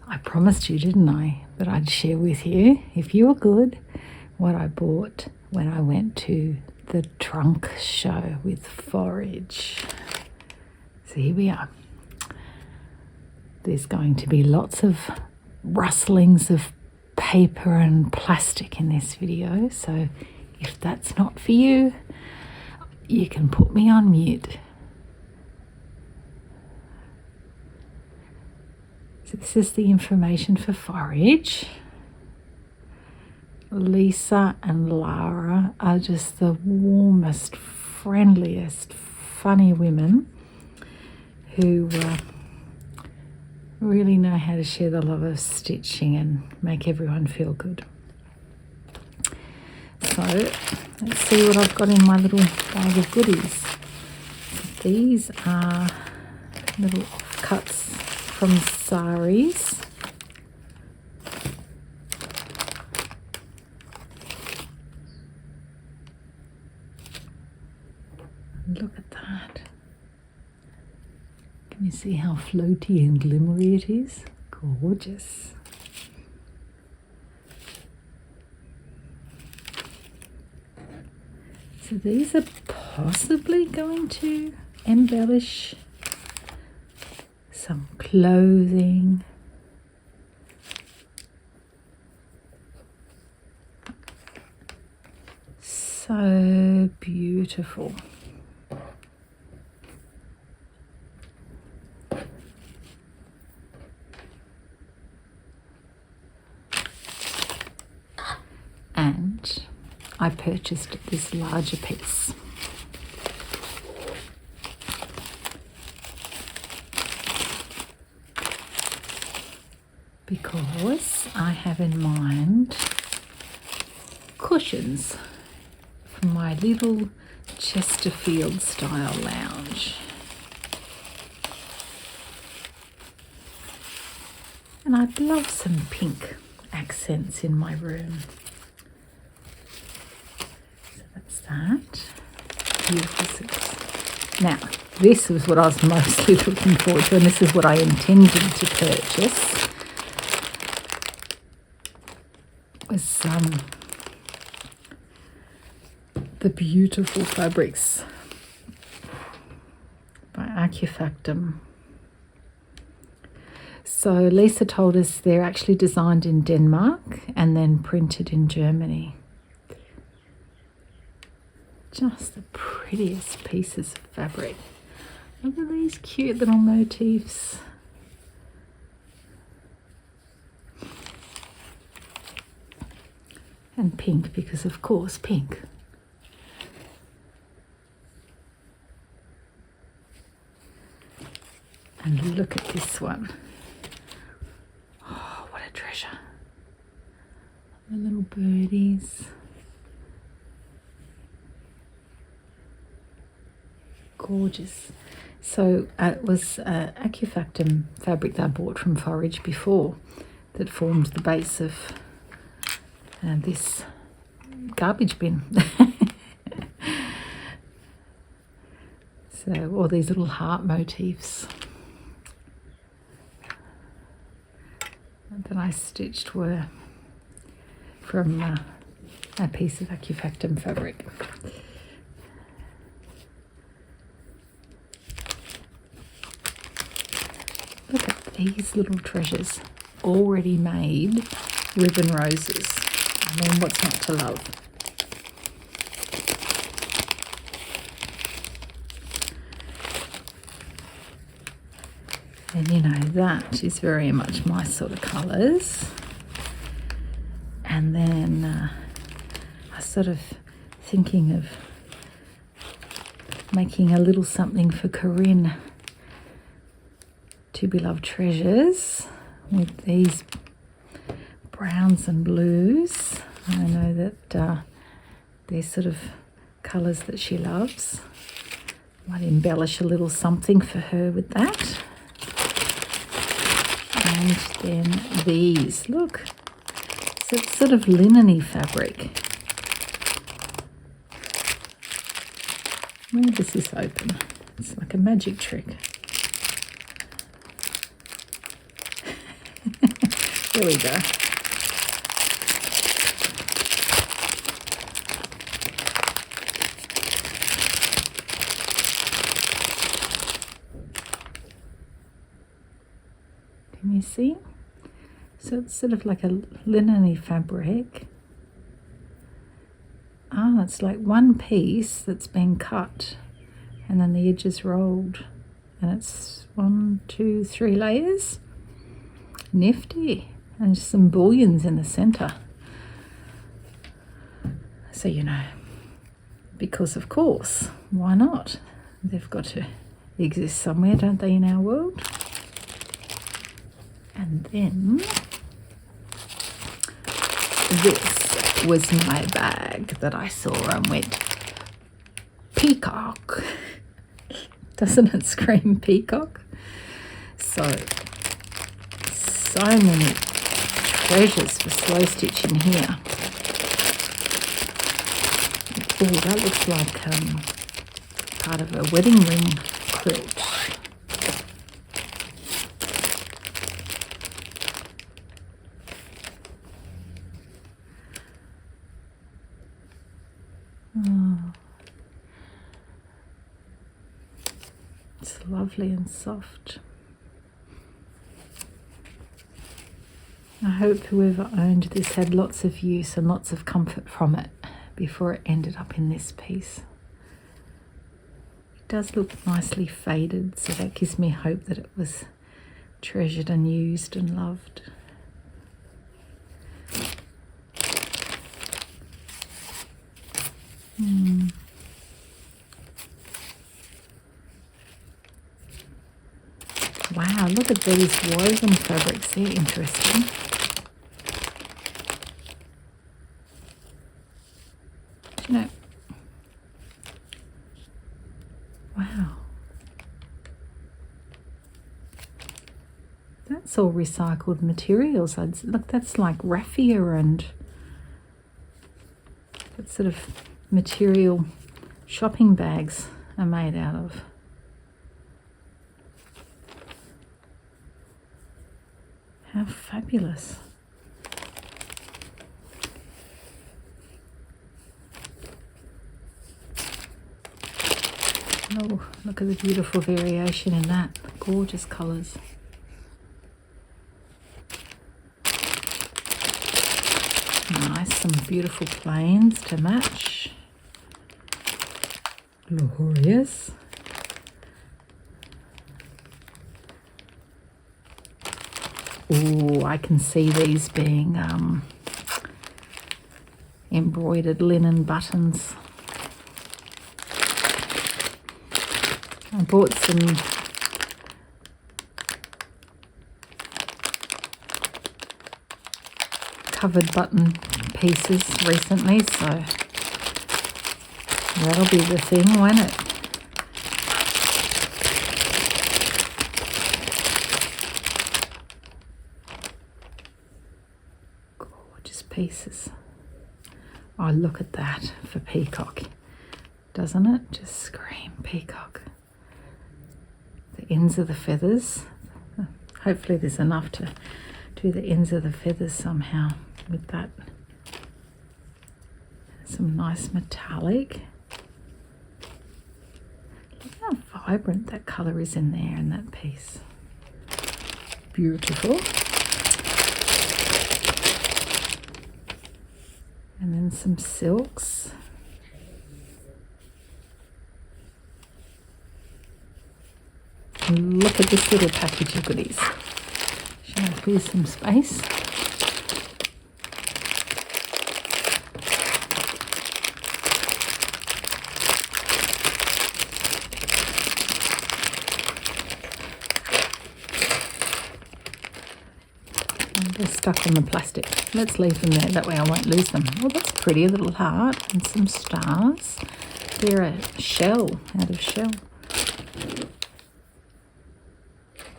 I promised you, didn't I, that I'd share with you, if you were good, what I bought when I went to the trunk show with Foraged. So here we are. There's going to be lots of rustlings of paper and plastic in this video, so if that's not for you, you can put me on mute. So this is the information for Forage. Lisa and Lara are just the warmest, friendliest, funny women who really know how to share the love of stitching and make everyone feel good. So let's see what I've got in my little bag of goodies. These are little cuts from saris. Look at that. Can you see how floaty and glimmery it is? Gorgeous. So these are possibly going to embellish some clothing. So beautiful. And I purchased this larger piece. Because I have in mind cushions for my little Chesterfield style lounge. And I'd love some pink accents in my room. So that's that. Beautiful silks. Now, this was what I was mostly looking forward to, and this is what I intended to purchase. Was the beautiful fabrics by Outtakes. So Lisa told us they're actually designed in Denmark and then printed in Germany. Just the prettiest pieces of fabric. Look at these cute little motifs. And pink, because of course pink. And look at this one. Oh, what a treasure. The little birdies. Gorgeous. So it was Outtakes fabric that I bought from Forage before that formed the base of this garbage bin. So all these little heart motifs that I stitched were from a piece of Outtakes fabric. Look at these little treasures, already made ribbon roses. I mean, what's not to love? And you know, that is very much my sort of colours. And then I was sort of thinking of making a little something for Corinne to be loved treasures with these browns and blues. I know that they're sort of colours that she loves. Might embellish a little something for her with that. And then these, look, so it's sort of linen-y fabric. Where does this open? It's like a magic trick. There we go. Can you see? So it's sort of like a linen-y fabric. Ah, it's like one piece that's been cut and then the edges rolled, and it's 1, 2, 3 layers. Nifty. And just some bullions in the center. So, you know, because of course, why not? They've got to exist somewhere, don't they, in our world? And then this was my bag that I saw and went, peacock. Doesn't it scream peacock? So many treasures for slow stitch in here. Oh, that looks like part of a wedding ring quilt. Oh, it's lovely and soft. I hope whoever owned this had lots of use and lots of comfort from it before it ended up in this piece. It does look nicely faded, so that gives me hope that it was treasured and used and loved. Wow, look at these woven fabrics, they're interesting. You know, wow. That's all recycled materials. Look, that's like raffia and that sort of material shopping bags are made out of. How fabulous. Oh, look at the beautiful variation in that. Gorgeous colours. Nice, some beautiful plains to match. Glorious. Oh, I can see these being embroidered linen buttons. I bought some covered button pieces recently, so that'll be the thing, won't it? Gorgeous pieces. Oh, look at that for peacock. Doesn't it? Just scream peacock. The ends of the feathers. Hopefully there's enough to do the ends of the feathers somehow with that. Some nice metallic. Look how vibrant that colour is in there in that piece. Beautiful. And then some silks. And look at this little package of goodies. Shall I clear some space? They're stuck on the plastic. Let's leave them there, that way I won't lose them. Oh, that's a pretty little heart and some stars. They're a shell, out of shell.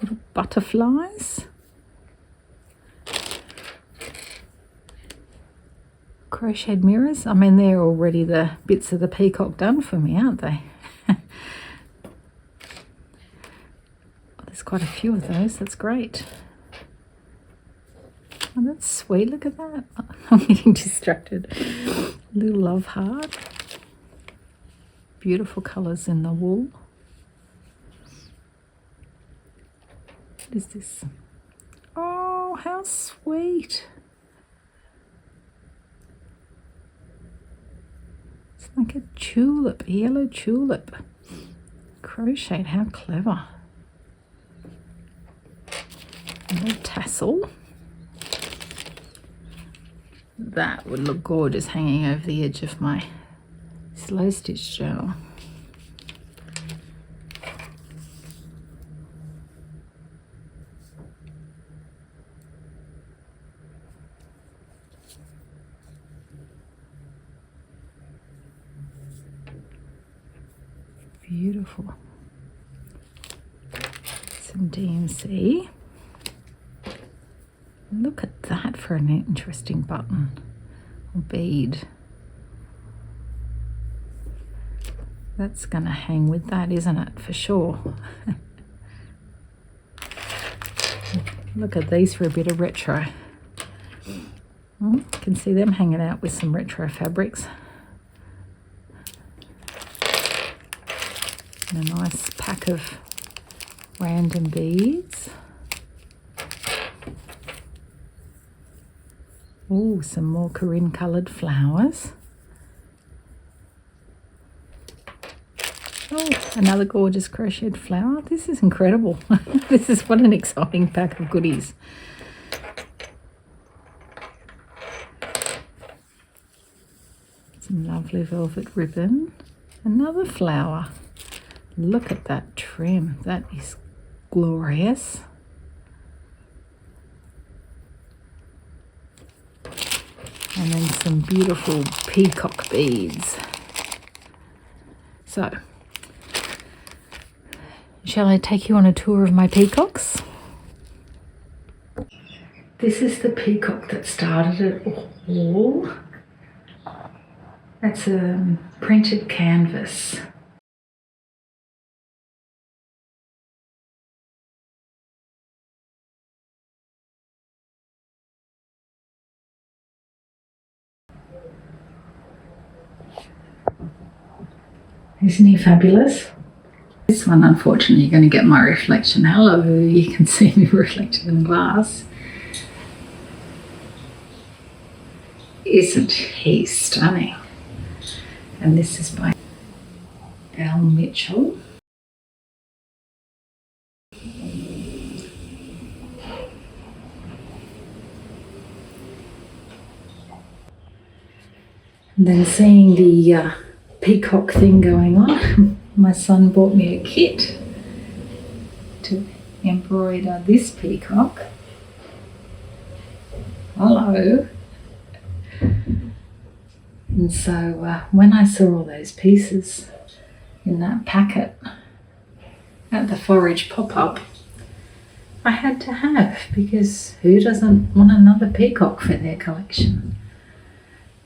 Little butterflies. Crocheted mirrors. I mean, they're already the bits of the peacock done for me, aren't they? Oh, there's quite a few of those. That's great. Oh, that's sweet. Look at that. I'm getting distracted. Little love heart. Beautiful colours in the wool. What is this? Oh, how sweet. It's like a tulip, a yellow tulip. Crocheted, how clever. A little tassel. That would look gorgeous hanging over the edge of my slow stitch journal. Beautiful. Some DMC. Look at that for an interesting button or bead. That's going to hang with that, isn't it? For sure. Look at these for a bit of retro. You can see them hanging out with some retro fabrics. And a nice pack of random beads. Oh, some more Corinne coloured flowers. Oh, another gorgeous crocheted flower. This is incredible. This is what an exciting pack of goodies. Some lovely velvet ribbon. Another flower. Look at that trim. That is glorious. And then some beautiful peacock beads. So, shall I take you on a tour of my peacocks? This is the peacock that started it all. That's a printed canvas. Isn't he fabulous? This one, unfortunately, you're going to get my reflection. Hello, you can see me reflected in the glass. Isn't he stunning? And this is by Al Mitchell. And then seeing the peacock thing going on, my son bought me a kit to embroider this peacock. Hello. And so when I saw all those pieces in that packet at the Foraged pop-up, I had to have, because who doesn't want another peacock for their collection?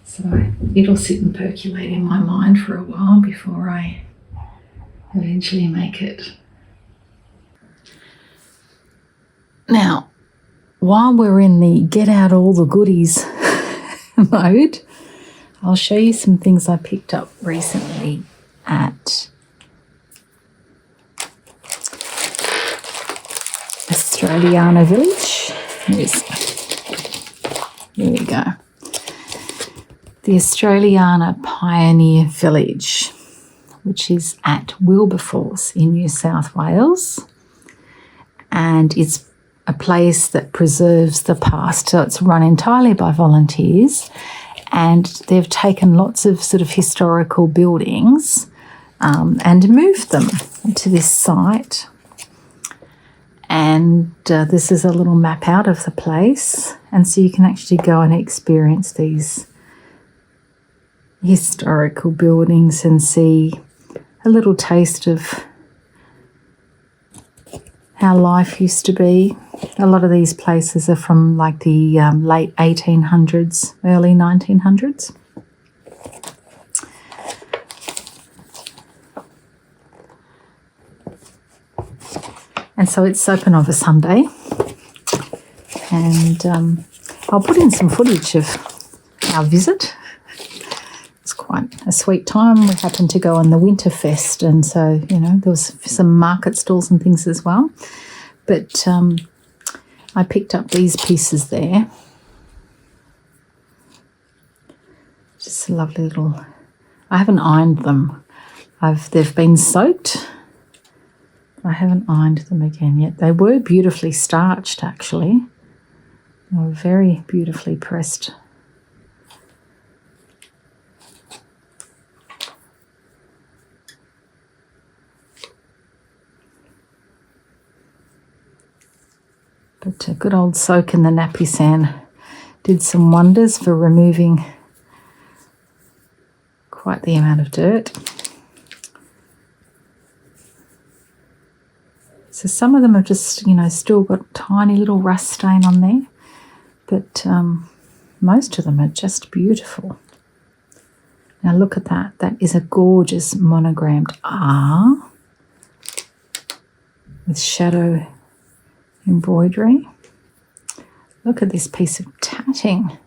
So it'll sit and percolate in my mind for a while before I eventually make it. Now, while we're in the get out all the goodies mode, I'll show you some things I picked up recently at Australiana Village. Here we go. The Australiana Pioneer Village, which is at Wilberforce in New South Wales, and it's a place that preserves the past. So it's run entirely by volunteers, and they've taken lots of sort of historical buildings and moved them to this site. And this is a little map out of the place, and so you can actually go and experience these historical buildings and see a little taste of how life used to be. A lot of these places are from like the late 1800s, early 1900s. And so it's open on a Sunday. And I'll put in some footage of our visit. It's quite a sweet time. We happened to go on the Winterfest, and so, you know, there was some market stalls and things as well. But I picked up these pieces there. Just a lovely little... I haven't ironed them. They've been soaked. I haven't ironed them again yet. They were beautifully starched, actually. They were very beautifully pressed. But a good old soak in the nappy sand did some wonders for removing quite the amount of dirt. So some of them have just, you know, still got a tiny little rust stain on there, but most of them are just beautiful. Now look at that. That is a gorgeous monogrammed R with shadow embroidery. Look at this piece of tatting.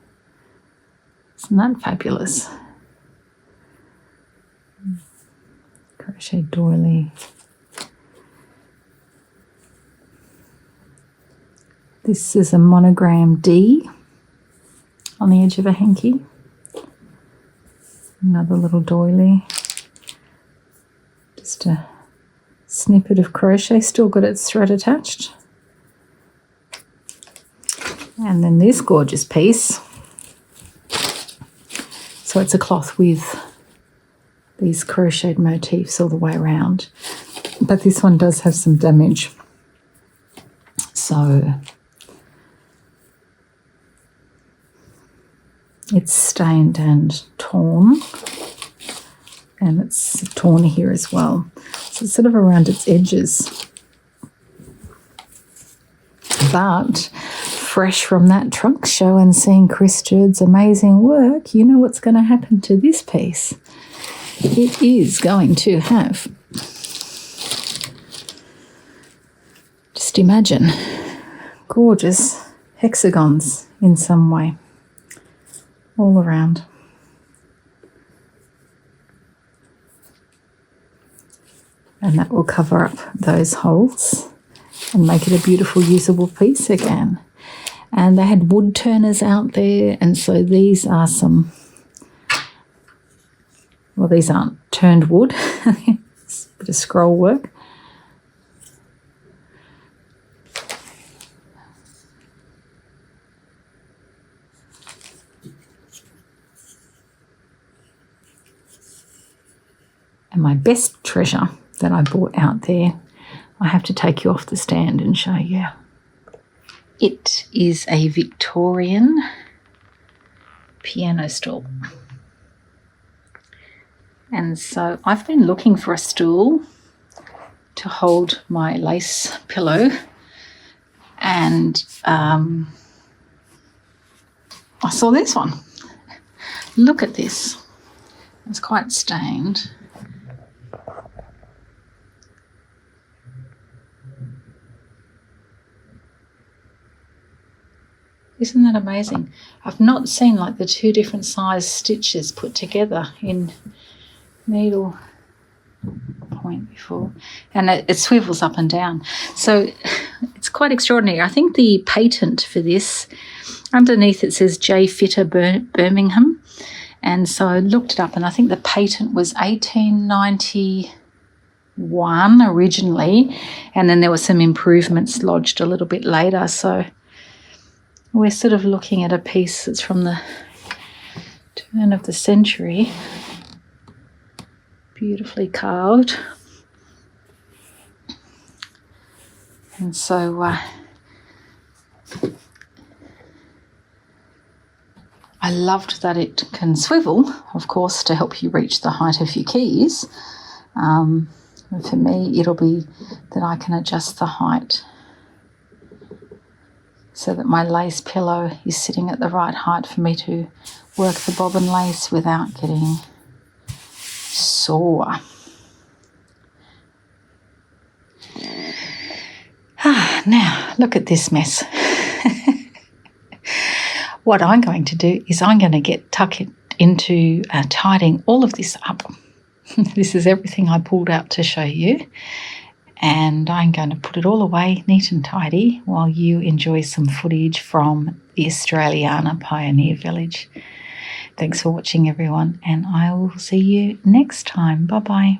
Isn't that fabulous? Crochet doily. This is a monogram D on the edge of a hanky. Another little doily. Just a snippet of crochet, still got its thread attached. And then this gorgeous piece. So it's a cloth with these crocheted motifs all the way around. But this one does have some damage. So it's stained and torn. And it's torn here as well. So it's sort of around its edges. But fresh from that trunk show and seeing Chris Jurd's amazing work, you know what's going to happen to this piece. It is going to have, just imagine, gorgeous hexagons in some way, all around. And that will cover up those holes and make it a beautiful usable piece again. And they had wood turners out there, and so these are some, well, these aren't turned wood. It's a bit of scroll work. And my best treasure that I bought out there, I have to take you off the stand and show you. It is a Victorian piano stool. And so I've been looking for a stool to hold my lace pillow, and I saw this one. Look at this. It's quite stained. Isn't that amazing? I've not seen like the two different size stitches put together in needle point before, and it swivels up and down. So it's quite extraordinary. I think the patent for this, underneath it says J. Fitter Birmingham, and so I looked it up, and I think the patent was 1891 originally, and then there were some improvements lodged a little bit later. So we're sort of looking at a piece that's from the turn of the century, beautifully carved. And so I loved that it can swivel, of course, to help you reach the height of your keys. For me, it'll be that I can adjust the height so that my lace pillow is sitting at the right height for me to work the bobbin lace without getting sore. Now, look at this mess. what I'm going to do is I'm going to get tuck it into tidying all of this up. This is everything I pulled out to show you, and I'm going to put it all away neat and tidy while you enjoy some footage from the Australiana Pioneer Village. Thanks for watching, everyone, and I will see you next time. Bye-bye.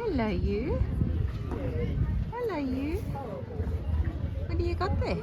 Hello, you. Hello, you. What do you got there?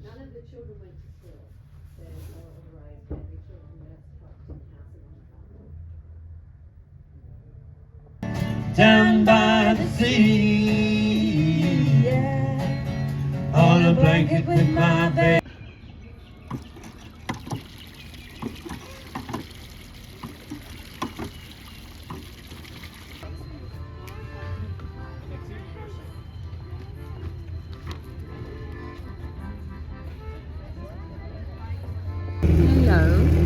None of the children went to school. They were all raised by the children that's cupactum housing on the farm. Down by the sea, yeah, on a blanket with my bed. Hello.